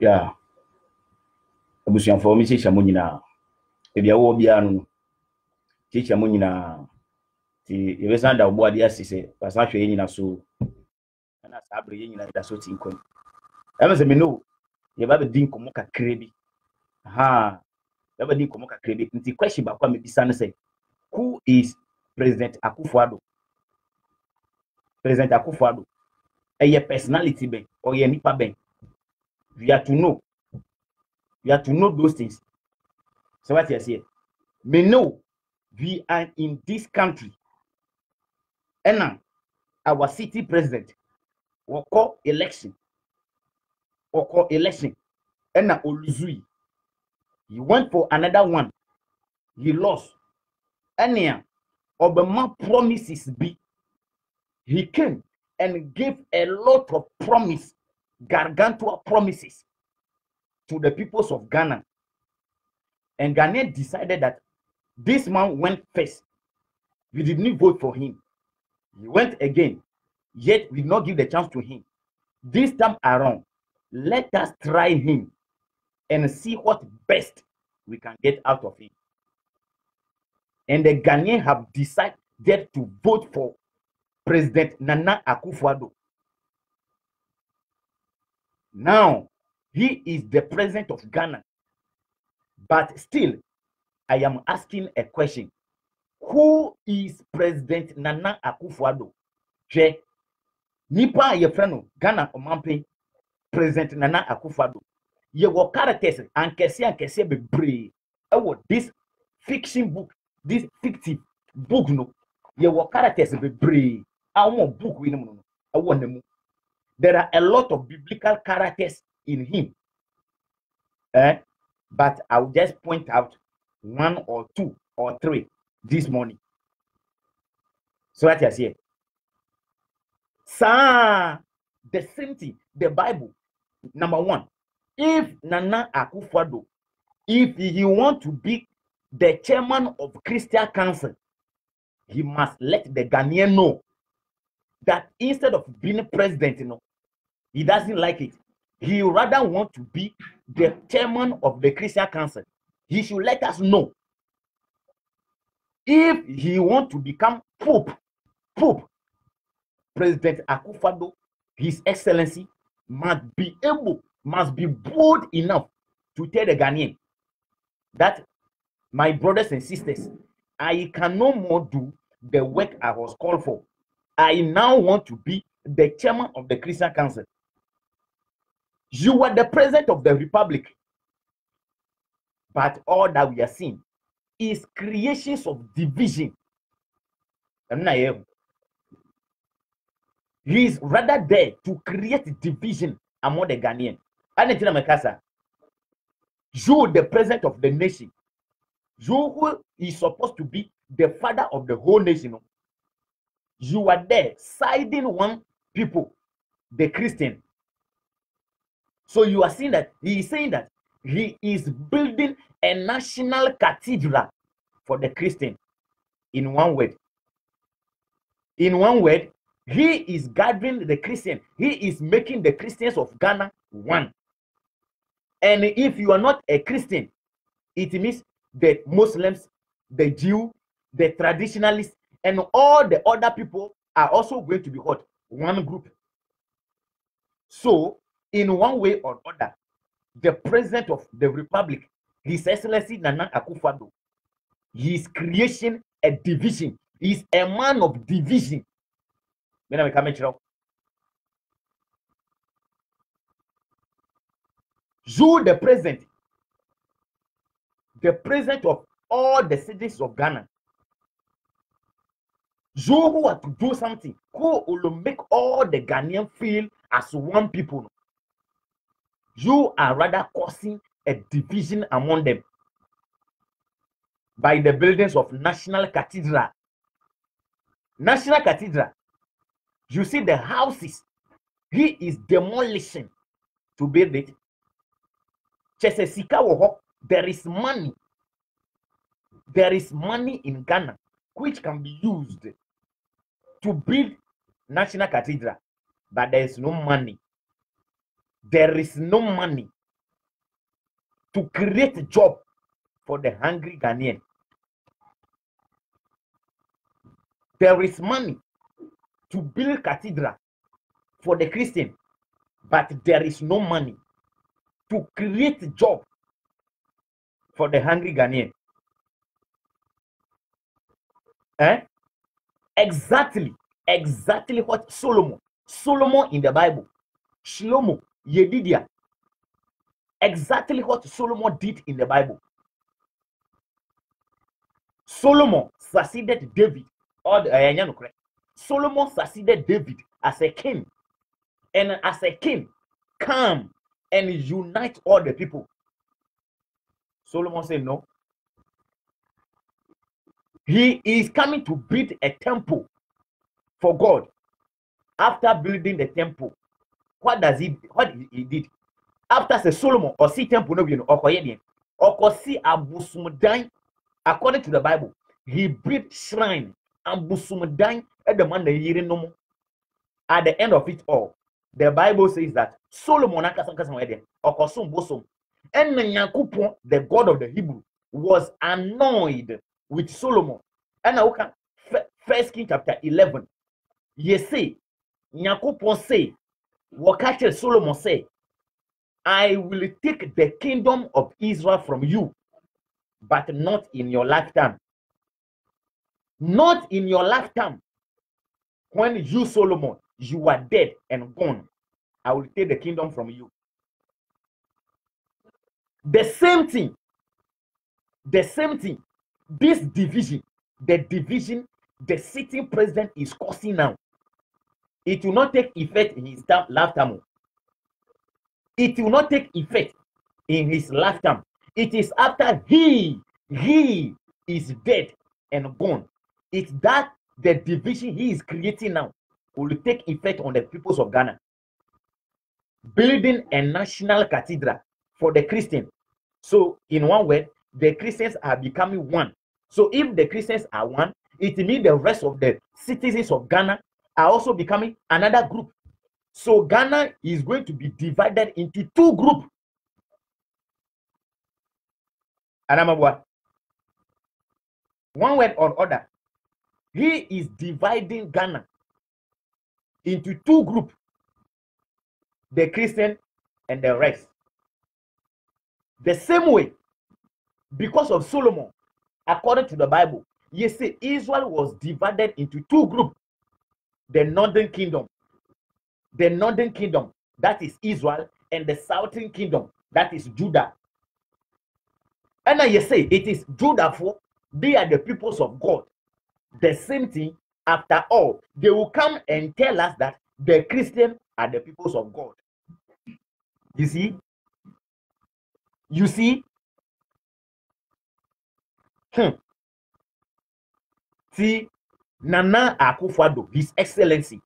Yeah. Abusuafo mi chicha mo nyina. Ebi awo bia no. Chicha mo nyina. Ti yebesa da obo ade asise. Pasa hwe nyina so. Na sabre nyina da so tinkom. Ema se me no. Ye ba be din komo kakra bi. Ha. Ye ba din komo kakra bi. Nti question ba kwa me bisa no say, who is President Akufo-Addo? President Akufo-Addo. A personality ben or ye nipa ben. We have to know. We have to know those things. So what you say? Me know we are in this country. And now our city president will call election. And now Oluzui. He went for another one. He lost. And now Obama promises be. He came and gave a lot of promise, gargantua promises to the peoples of Ghana. And Ghana decided that this man went first. We did not vote for him. He went again, yet we did not give the chance to him. This time around, let us try him and see what best we can get out of him. And the Ghanaians have decided to vote for President Nana Akufo-Addo. Now, he is the president of Ghana. But still, I am asking a question. Who is President Nana Akufo-Addo? Nipa ye friend Ghana Omampe, President Nana Akufo-Addo. Ye wo characters and kese be brave. This fiction book, this fictive book no. Ye wo characters be brave. Book we no. There are a lot of biblical characters in him. But I'll just point out one or two or three this morning. So what I say. Sir, the same thing, the Bible. Number one, if Nana Akufo-Addo, if he want to be the chairman of Christian Council, he must let the Ghanaian know that instead of being president, he doesn't like it. He rather want to be the chairman of the Christian Council. He should let us know. If he want to become Pope, President Akufo-Addo, His Excellency, must be bold enough to tell the Ghanaian that, my brothers and sisters, I can no more do the work I was called for. I now want to be the chairman of the Christian Council. You are the president of the Republic. But all that we are seeing is creations of division. He is rather there to create division among the Ghanaians. You, the president of the nation, you who is supposed to be the father of the whole nation, you are there siding one people, the Christian. So you are seeing that he is saying that he is building a national cathedral for the Christian. In one word, he is gathering the Christian. He is making the Christians of Ghana one. And if you are not a Christian, it means the Muslims, the Jew, the traditionalists, and all the other people are also going to be what? One group. So, in one way or other, the president of the Republic, His Excellency Nana Akufo-Addo, he is creating a division. He is a man of division. You, the president of all the citizens of Ghana, you who are to do something, who will make all the Ghanaians feel as one people, you are rather causing a division among them by the buildings of National Cathedral. National Cathedral, you see the houses he is demolishing to build it. There is money. There is money in Ghana which can be used to build National Cathedral, but there is no money. There is no money to create a job for the hungry Ghanaian. There is money to build cathedral for the Christian, but there is no money to create a job for the hungry Ghanaian. Exactly what Solomon in the Bible, Shlomo, Yedidia, exactly what Solomon did in the Bible. Solomon succeeded David, Solomon succeeded David as a king, and as a king, come and unite all the people. Solomon said no. He is coming to build a temple for God. After building the temple, what he did? After say Solomon or see temple no or see abusumudan, according to the Bible, he built shrine and busumudan at the man the at the end of it all. The Bible says that Solomon and the God of the Hebrew was annoyed with Solomon. And now First King chapter 11. You say, Nyakupon say, Wakache Solomon say, I will take the kingdom of Israel from you, but not in your lifetime. Not in your lifetime. When you, Solomon, you are dead and gone, I will take the kingdom from you. The same thing. This division, the sitting president is causing now. It will not take effect in his lifetime. It will not take effect in his lifetime. It is after he is dead and gone. It's that the division he is creating now will take effect on the peoples of Ghana. Building a national cathedral for the Christian. So, in one word, the Christians are becoming one. So, if the Christians are one, it means the rest of the citizens of Ghana are also becoming another group. So, Ghana is going to be divided into two groups. One word or other. He is dividing Ghana into two groups, the Christian and the rest. The same way, because of Solomon, according to the Bible, you see Israel was divided into two groups. The northern kingdom, that is Israel, and the southern kingdom, that is Judah. And now you say it is Judah, for they are the peoples of God. The same thing, after all, they will come and tell us that the Christians are the peoples of God. You see? See, Nana Akufo-Addo, His Excellency,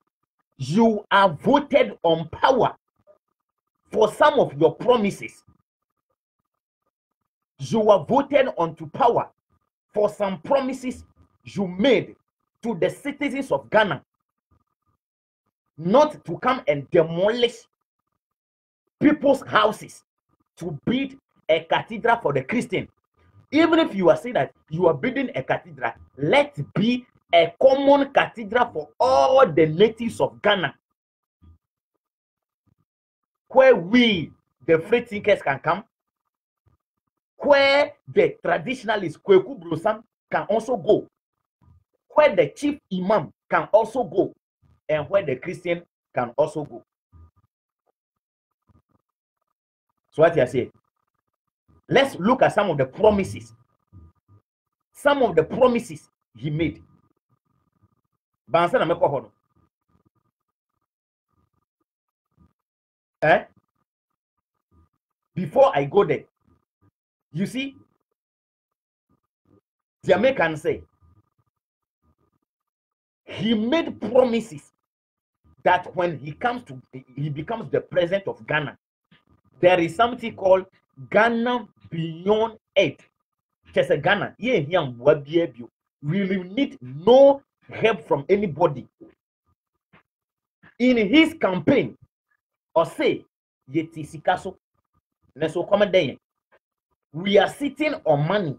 you are voted on power for some of your promises. You are voted onto power for some promises you made to the citizens of Ghana, not to come and demolish people's houses to build a cathedral for the Christian. Even if you are saying that you are building a cathedral, let it be a common cathedral for all the natives of Ghana, where we, the free thinkers, can come, where the traditionalists, Kweku Brosam, can also go, where the chief imam can also go, and where the Christian can also go. So what I say, let's look at some of the promises. Some of the promises he made. Before I go there, you see, the Americans say he made promises that when he becomes the president of Ghana, there is something called Ghana Beyond Aid. Just a Ghana, we will need no help from anybody. In his campaign, or say, Yeti Sikaso, Neso Comedy, We are sitting on money,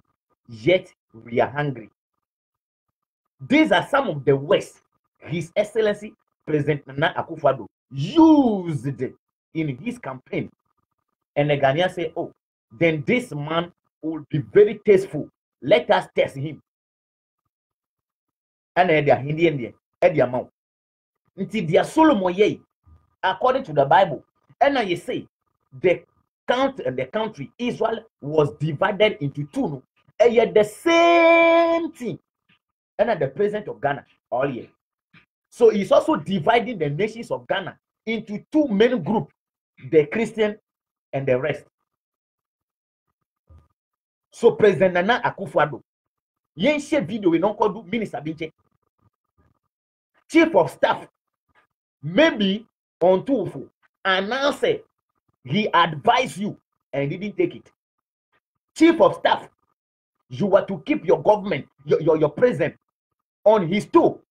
yet we are hungry. These are some of the words His Excellency President Nana Akufo-Addo used in his campaign. And the Ghanaians say, oh, then this man will be very tasteful. Let us test him. And they are Indian, they are mouth. Until they are Solomon, according to the Bible. And now you say, the country, Israel, was divided into two. And yet the same thing. And the president of Ghana all year. So he's also dividing the nations of Ghana into two main groups, the Christian and the rest. So President Nana Akufo-Addo, yenche video we don't call do Minister Binche, Chief of Staff, maybe on Tufu, announce he advised you and didn't take it. Chief of Staff, you were to keep your government, your president on his toe.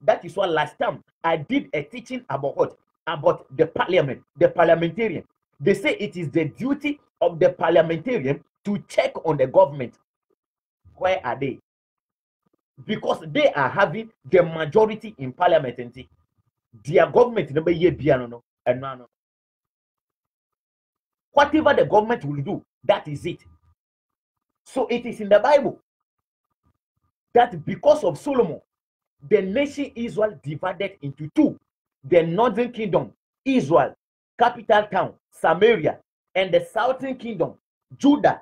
That is why last time I did a teaching about what? About the parliament, the parliamentarian. They say it is the duty of the parliamentarian to check on the government. Where are they? Because they are having the majority in parliament. And their government never yet be no. Whatever the government will do, that is it. So it is in the Bible that because of Solomon, the nation Israel divided into two. The northern kingdom, Israel, capital town, Samaria, and the southern kingdom, Judah,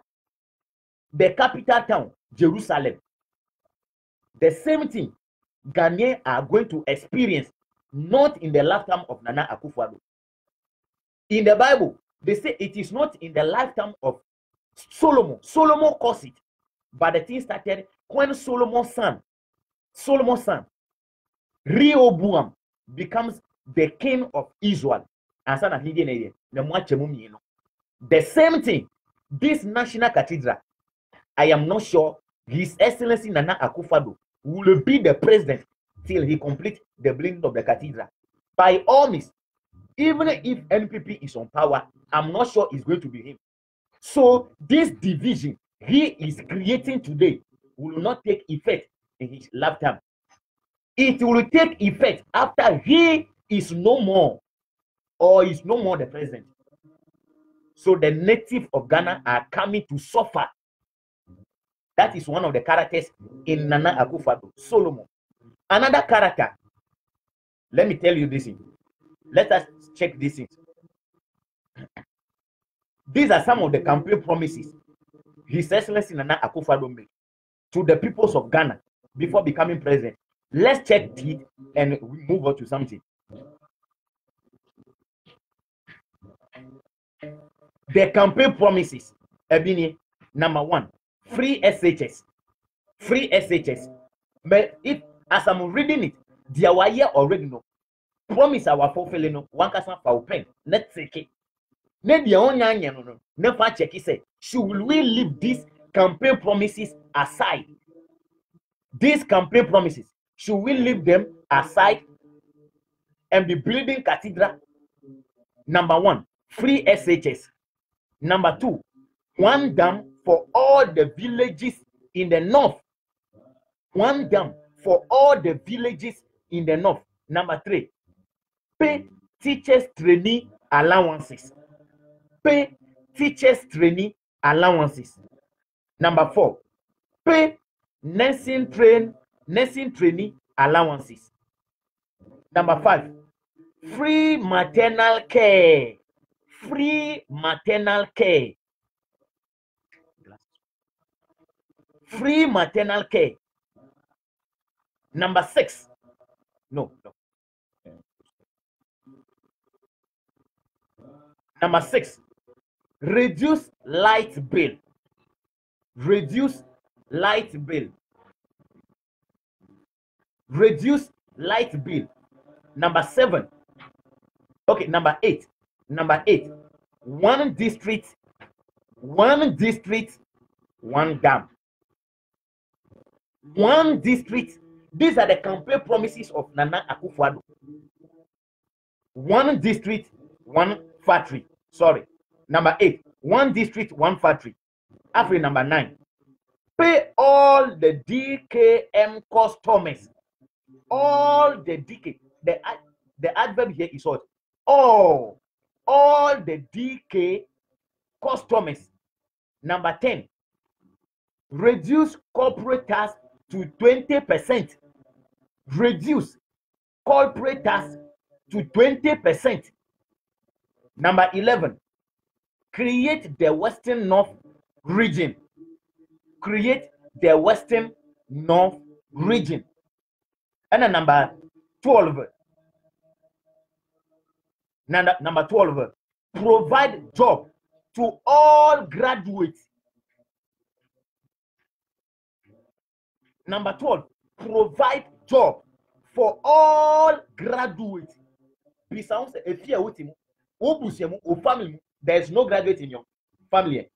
the capital town, Jerusalem. The same thing Ghanaians are going to experience, not in the lifetime of Nana Akufo-Addo. In the Bible, they say it is not in the lifetime of Solomon. Solomon caused it, but the thing started when Solomon's son, Rehoboam, becomes the king of Israel. The same thing, this national cathedral, I am not sure His Excellency Nana Akufo-Addo will be the president till he completes the building of the cathedral. By all means, even if NPP is on power, I'm not sure it's going to be him. So this division he is creating today will not take effect in his lifetime. It will take effect after he is no more or is no more the president. So the native of Ghana are coming to suffer. That is one of the characters in Nana Akufo-Addo, Solomon. Another character, let me tell you this thing. Let us check this thing. These are some of the campaign promises His Excellency Nana Akufo-Addo made to the peoples of Ghana before becoming president. Let's check it and move on to something. The campaign promises, Ebini, number one, free SHS. Free SHS. But if, as I'm reading it, they are here already know. Promise our fulfilling no one can for pen. Let's take it. Maybe on no. Never check it. Say, should we leave these campaign promises aside? These campaign promises, should we leave them aside and be building cathedral? Number one, free SHS. Number two, one dam for all the villages in the north. One dam for all the villages in the north. Number three, pay teachers training allowances. Pay teachers training allowances. Number four, pay nursing training allowances. Number five, free maternal care. Free maternal care. Free maternal care. Number six. No. Number six. Reduce light bill. Reduce light bill. Reduce light bill. Number seven. Okay, number eight. Number eight. One district, one dam. One district. These are the campaign promises of Nana Akufo-Addo. One district, one factory. Sorry. Number eight. One district, one factory. After number 9, pay all the DKM customers. All the DK. The adverb here is what? All the DK customers. Number 10, reduce corporate tax to 20%. Reduce corporate tax to 20%. Number 11, create the Western North region. Create the Western North region. And then number 12, provide job to all graduates. Number 12, provide job for all graduates. If you family, there's no graduate in your family.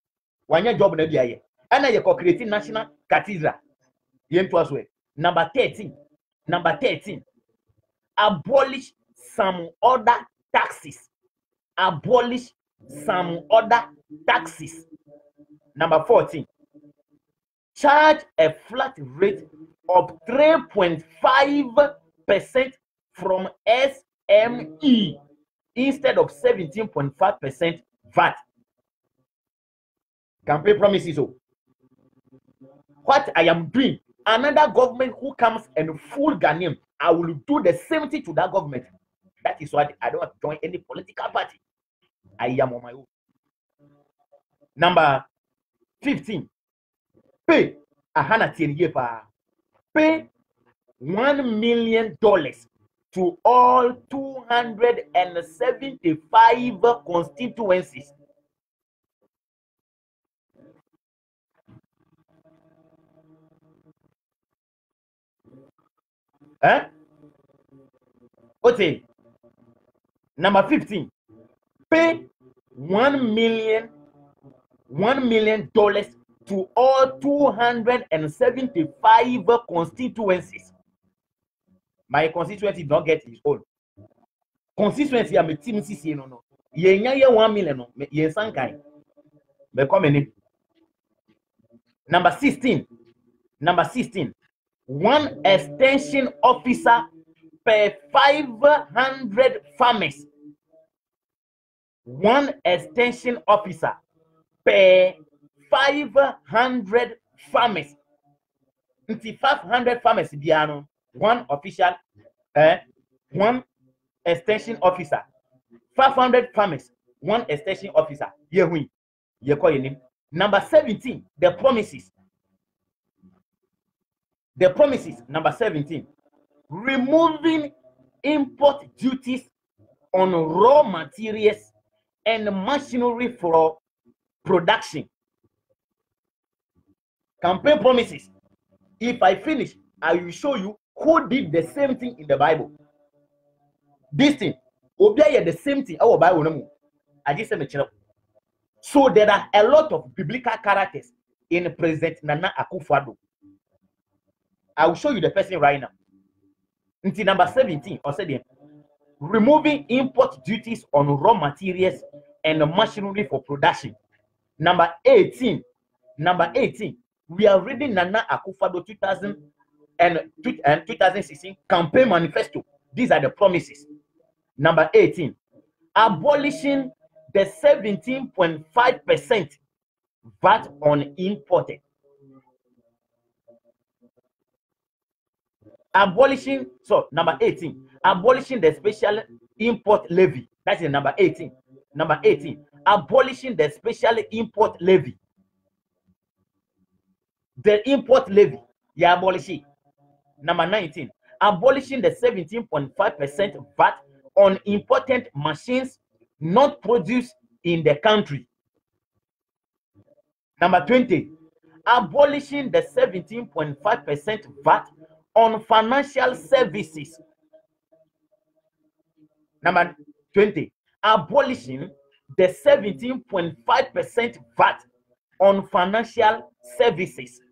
One year job, and then you're creating national cathedral. Number 13, abolish some other taxes. Abolish some other taxes. Number 14, charge a flat rate of 3.5% from SME instead of 17.5% VAT. Campaign promises. So, what I am doing, another government who comes and fool Ghanaian, I will do the same thing to that government. That is why I don't want to join any political party. I am on my own. Number 15, pay pay $1 million to all 275 constituencies. Okay. Number 15, pay $1 million to all 275 constituencies. My constituency don't get his own. Constituency am a team CC no. Ye 1 million no. Ye sankai. Me come in. Number 16. One extension officer per 500 farmers. One extension officer per 500 farmers. 500 farmers biano. One official, one extension officer. 500 farmers, one extension officer. Number 17, the promises. Number 17, removing import duties on raw materials and machinery for production. Campaign promises. If I finish, I will show you who did the same thing in the Bible. This thing, obey the same thing. Our Bible, I just said. So there are a lot of biblical characters in President Nana Akufo-Addo. I will show you the person right now. Until number 17, or said removing import duties on raw materials and machinery for production. Number 18, we are reading Nana Akufo-Addo 2016 campaign manifesto. These are the promises. Number 18, abolishing the 17.5% VAT on imported. Number 18, abolishing the special import levy. That is number 18. Number 18, abolishing the special import levy. The import levy, you abolish it. Number 19, abolishing the 17.5% VAT on imported machines not produced in the country. Number 20, abolishing the 17.5% VAT on financial services. Number 20, abolishing the 17.5% VAT on financial services.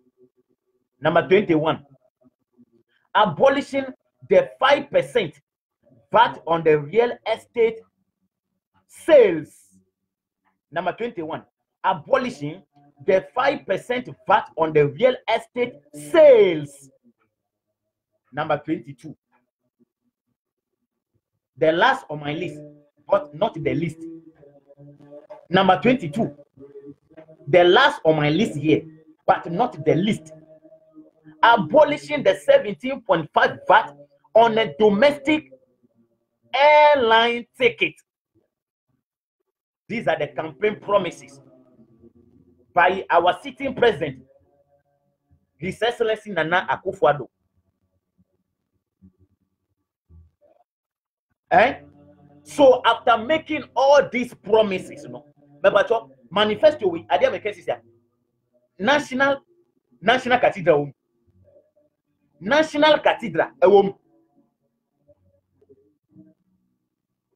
Number 21, abolishing the 5% VAT on the real estate sales. Number 21, abolishing the 5% VAT on the real estate sales. Number 22. The last on my list, but not the least. Number 22. The last on my list here, but not the least. Abolishing the 17.5 VAT on a domestic airline ticket. These are the campaign promises by our sitting president, His Excellency Nana Akufo-Addo. So after making all these promises, manifesto we idea make sense here. National Cathedral. National Cathedral.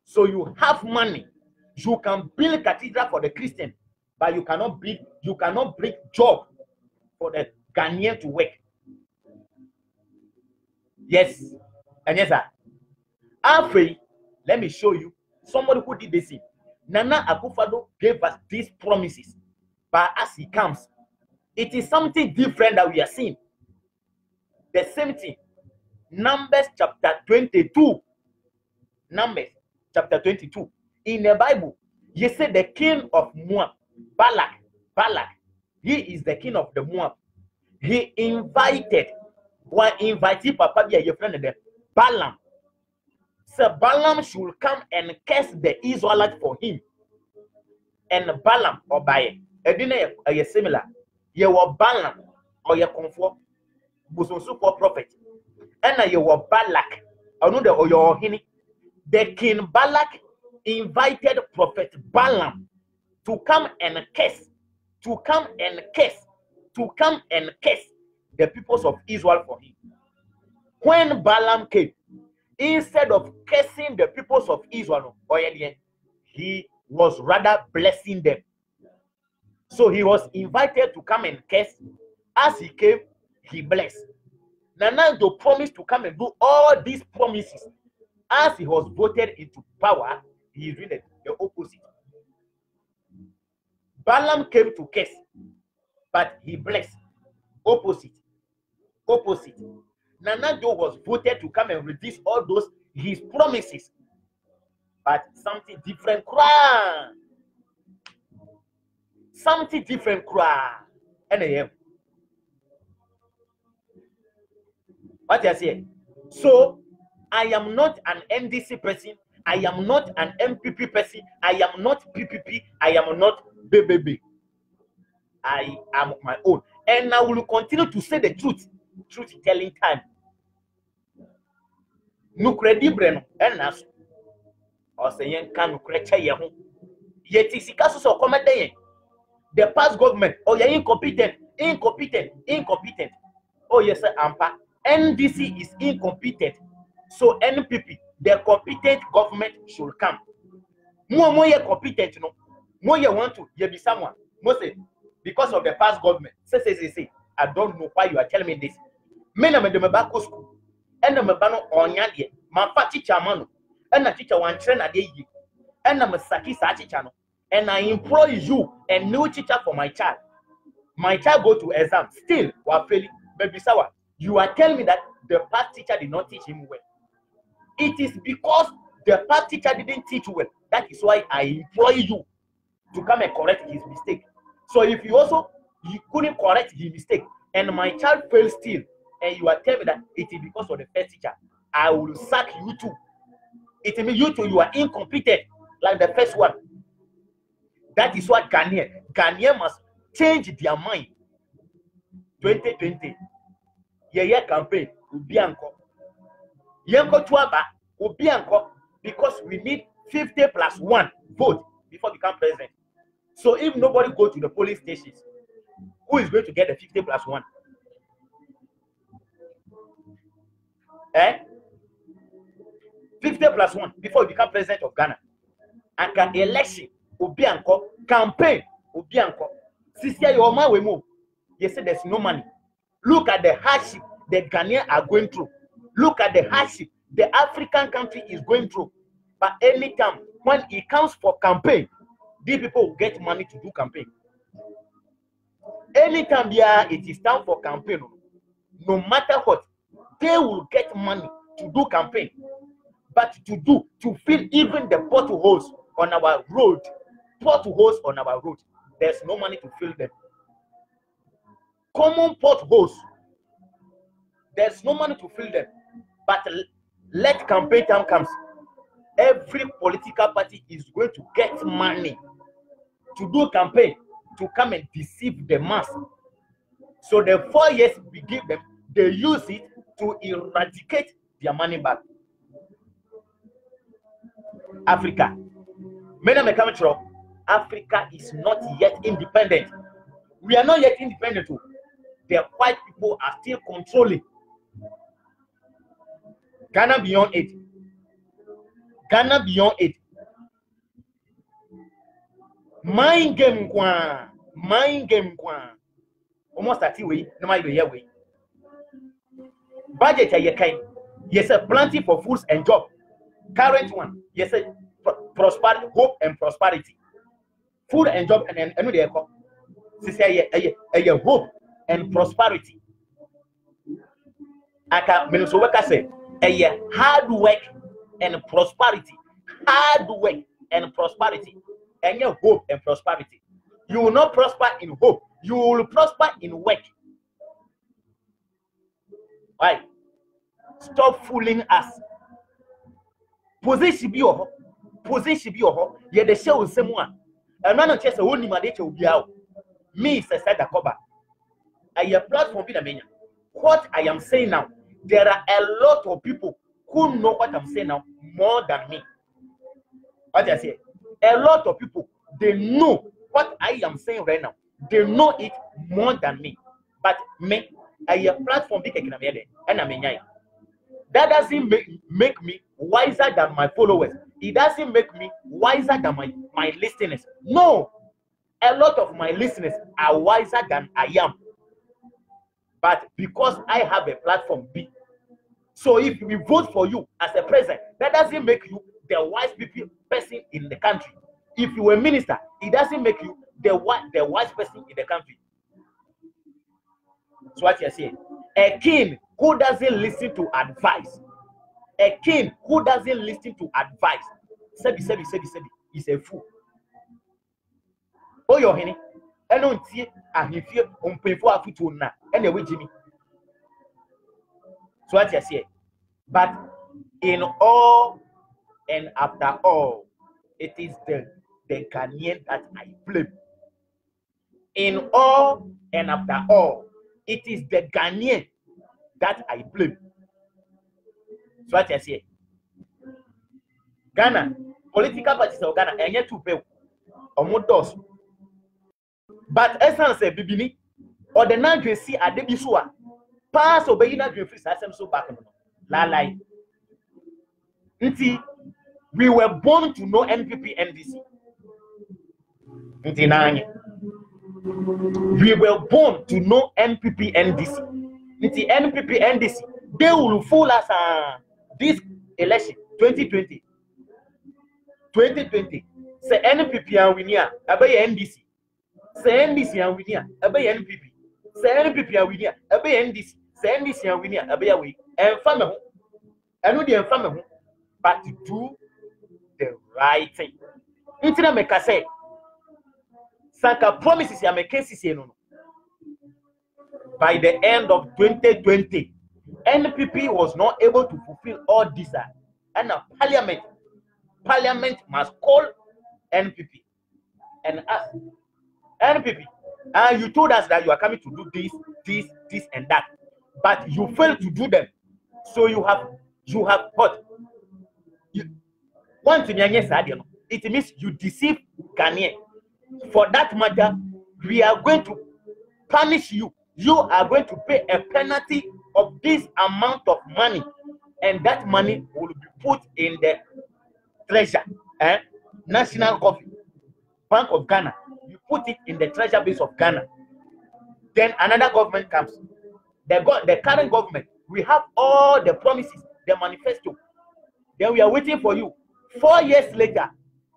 So you have money. You can build cathedral for the Christian, but you cannot bring job for the Ghanaian to work. Yes. And yes, sir. After, let me show you somebody who did this thing. Nana Akufo-Addo gave us these promises, but as he comes, it is something different that we are seeing. The same thing. Numbers chapter 22. Numbers chapter 22. In the Bible, you say the king of Moab, Balak, he is the king of the Moab. He invited Papa be your friend there, Balaam. So Balaam should come and curse the Israelites for him. And Balaam obey. Edina a similar. You were Balaam or your comfort, Busosu for prophet. And you were Balak. I know the your hini. The king Balak invited prophet Balaam to come and curse, the people of Israel for him. When Balaam came, instead of cursing the people of Israel, he was rather blessing them. So he was invited to come and curse. As he came, he blessed. Nana-Addo promised to come and do all these promises. As he was voted into power, he is doing the opposite. Balaam came to curse, but he blessed. Opposite. Nana-Addo was voted to come and reduce all those his promises, but something different. Something different. And what I say? So I am not an NDC person. I am not an MPP person. I am not PPP. I am not BBB. I am my own. And I will continue to say the truth. Truth telling time. No credible and us. Or saying can create yet is so commanding. The past government, oh, you're incompetent. Oh, yes, sir, Ampa. NDC is incompetent. So NPP, the competent government should come. More competent, no. More you want to, you be someone. Mostly because of the past government. Say. I don't know why you are telling me this. Men are the back school. And the Mabano on Yandia. My teacher mano. And a teacher one train a day. And I'm a Saki Sachi channel. And I employ you a new teacher for my child. My child go to exam. Still, while failing, baby sour. You are telling me that the past teacher did not teach him well. It is because the past teacher didn't teach well. That is why I employ you to come and correct his mistake. So if you couldn't correct his mistake, and my child fails still, and you are telling me that it is because of the first teacher, I will sack you too. It means you too, you are incompetent, like the first one. That is what Ghanaian must change their mind. 2020. Yeah, campaign Ubianko. Yanko Tuaba Ubianko, because we need 50 plus 1 vote before we become president. So if nobody go to the polling stations, who is going to get the 50 plus 1? 50 plus 1 before we become president of Ghana. And can election Ubianko campaign Ubianko. Sister, your man will move. You say there's no money. Look at the hardship the Ghanaians are going through. Look at the hardship the African country is going through. But anytime when it comes for campaign, these people will get money to do campaign. anytime it is time for campaign, no matter what, they will get money to do campaign, but to fill even the potholes on our road, there's no money to fill them. Common potholes, there's no money to fill them. But let campaign time comes, every political party is going to get money to do campaign, to come and deceive the mass. So the 4 years we give them, they use it to eradicate their money back. Africa, Africa is not yet independent. We are not yet independent. The white people are still controlling. Ghana beyond it. Ghana beyond it. Mind game kwa. Almost 30 way, no matter the way. Budget a kind. Yes, sir, plenty for foods and job. Current one, yes, sir, prosperity, hope and prosperity. Food and job and they call. Say hope and prosperity. Aka Minnesota say hard work and prosperity. Hard work and prosperity. And your hope and prosperity. You will not prosper in hope. You will prosper in work. Why? Stop fooling us. Position be your yeah, the show is someone. And none of chess only my nature will be out. Me, said the cover. I have platform in a minute. What I am saying now, there are a lot of people who know what I'm saying now more than me. What I say, a lot of people, they know what I am saying right now. They know it more than me. But me, I have platform big and I'm that doesn't make me wiser than my followers. It doesn't make me wiser than my listeners. No, a lot of my listeners are wiser than I am. But because I have a platform B, so if we vote for you as a president, that doesn't make you the wise person in the country. If you were a minister, it doesn't make you the wise person in the country. So what you're saying, a king who doesn't listen to advice, a king who doesn't listen to advice, sebi is a fool. Oh, your henny, I don't see a fear on painful afutu na, anyway, Jimmy. So what you're saying, but in all and after all, it is the Ghanaian that I blame. In all and after all, it is the Ghanaian that I blame. So what I say, Ghana, political parties of Ghana, and yet to pay omodos. But essence say bibini, or the nan you see at the bisua, pass obey na you free system so back. La lie. We were born to know NPP NDC. We were born to know NPP NDC. NPP NDC. They will fool us this election 2020. 2020. Say NPP and we near obey NDC. Say NDC and we near obey NPP. Say NPP and we near obey NDC. Say NDC and we near obey we. And family. I know the family, but to do the right thing. Intina make say. Sanka promises ya make no. By the end of 2020, NPP was not able to fulfill all this. And now Parliament must call NPP and ask NPP. You told us that you are coming to do this, and that, but you failed to do them. So you have what? One thing, it means you deceive Ghanaian. For that matter, we are going to punish you. You are going to pay a penalty of this amount of money, and that money will be put in the treasure, National Coffee Bank of Ghana. You put it in the treasure base of Ghana. Then another government comes. The current government, we have all the promises, the manifesto. Then we are waiting for you. 4 years later,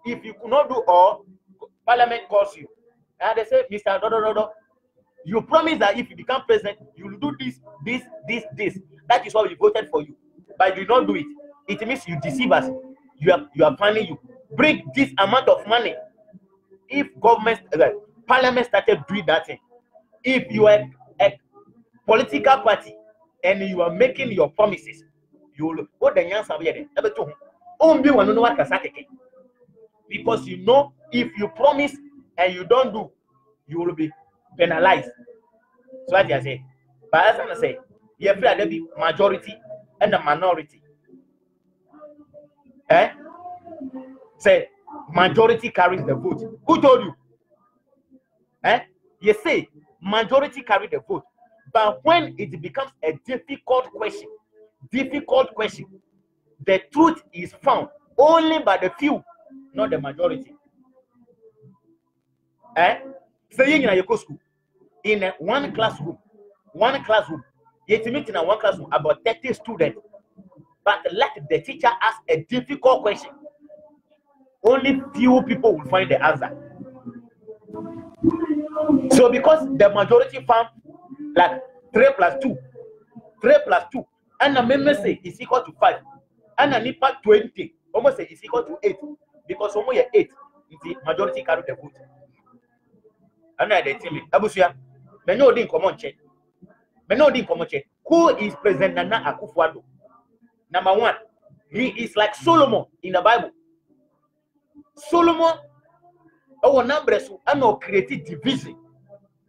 if you could not do all, Parliament calls you. And they say, Mr. Dodo, You promise that if you become president, you will do this. That is why we voted for you. But you don't do it. It means you deceive us. You are planning you. Bring this amount of money. If government, parliament started doing that thing, if you are a political party and you are making your promises, you will what the answer because you know if you promise and you don't do, you will be penalized. So what I say, but as I say, you have to be majority and a minority. Say majority carries the vote. Who told you? You say majority carry the vote, but when it becomes a difficult question, the truth is found only by the few, not the majority. Say you go school in one classroom, you meet in one classroom about 30 students, but let the teacher ask a difficult question. Only few people will find the answer. So because the majority found like 3 + 2, and the member say is equal to 5, and the NIPA 20, almost say is equal to 8, because almost 8 is the majority carry the vote. And I tell me, Abusia, me no din common check. Who is President Nana Akufo-Addo? Number 1, he is like Solomon in the Bible. Solomon, our numbers and created division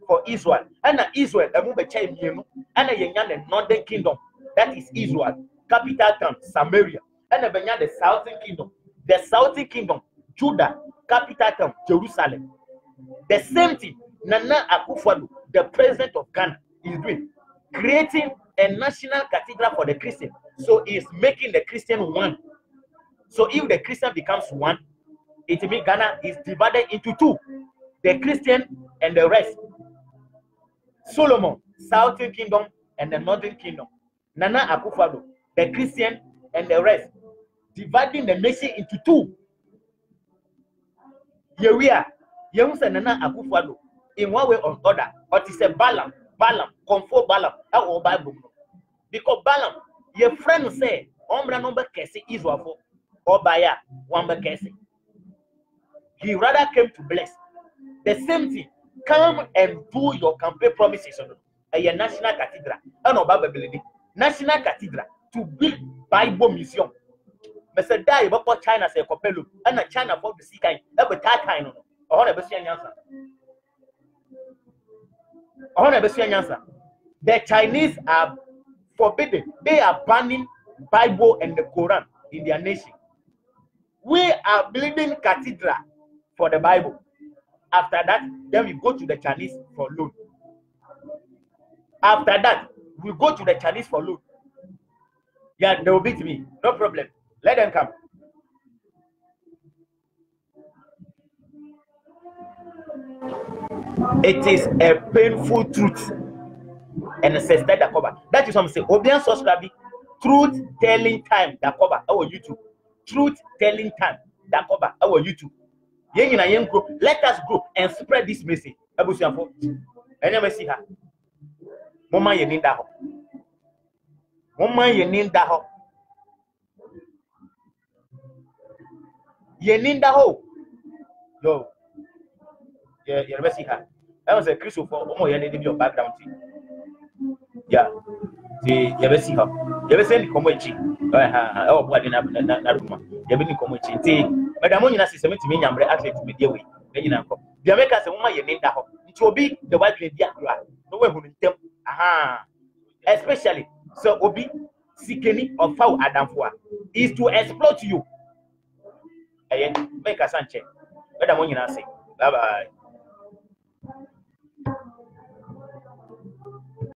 for Israel. And Israel, and the northern kingdom, that is Israel, capital town, Samaria. And the southern kingdom, Judah, capital town, Jerusalem. The same thing, Nana Akufo-Addo, the president of Ghana, is doing, creating a national cathedral for the Christian. So he is making the Christian one. So if the Christian becomes one, it means Ghana is divided into 2, the Christian and the rest. Solomon, southern kingdom and the northern kingdom. Nana Akufo-Addo, the Christian and the rest, dividing the nation into 2. Here we are. You say Nana Akufo-Addo in one way or other, but it's a Balaam, comfort Balaam, our Bible. Because Balaam, your friend say, Ombra number Kesi Israel for or Baya, one Kesi. He rather came to bless. The same thing. Come and do your campaign promises on a national cathedral. National cathedral to build Bible museum. Mr. Dai about China say Copelo and China for the sea kind. Every kind. I want to see an answer. The Chinese are forbidden. They are banning Bible and the Quran in their nation. We are building cathedral for the Bible. After that, then we go to the Chinese for loan. After that, we go to the Chinese for loan. Yeah, they will beat me. No problem. Let them come. It is a painful truth. And it says that cover. That is what I'm saying. Obian subscribe. Truth telling time that cover our YouTube. Truth telling time that cover our YouTube. Let us grow and spread this message. And never see her. Mama, you need that. Mama, you need that. You need that. Yo, yeah, you never see her. That was a Christopher. Omo, you need to be your background. Yeah, you never see her. You never send the community. Oh, what did happen? You been community. Madam, you know, system to me, I'm actually to be deal with. Then you know, the Americans say, "Woman, you need that." It will be the white lady. No one will tell. Especially so, Obi Sikeni of how Adamfua is to exploit you. Make a Sanchez. Madam, you know, say, bye bye.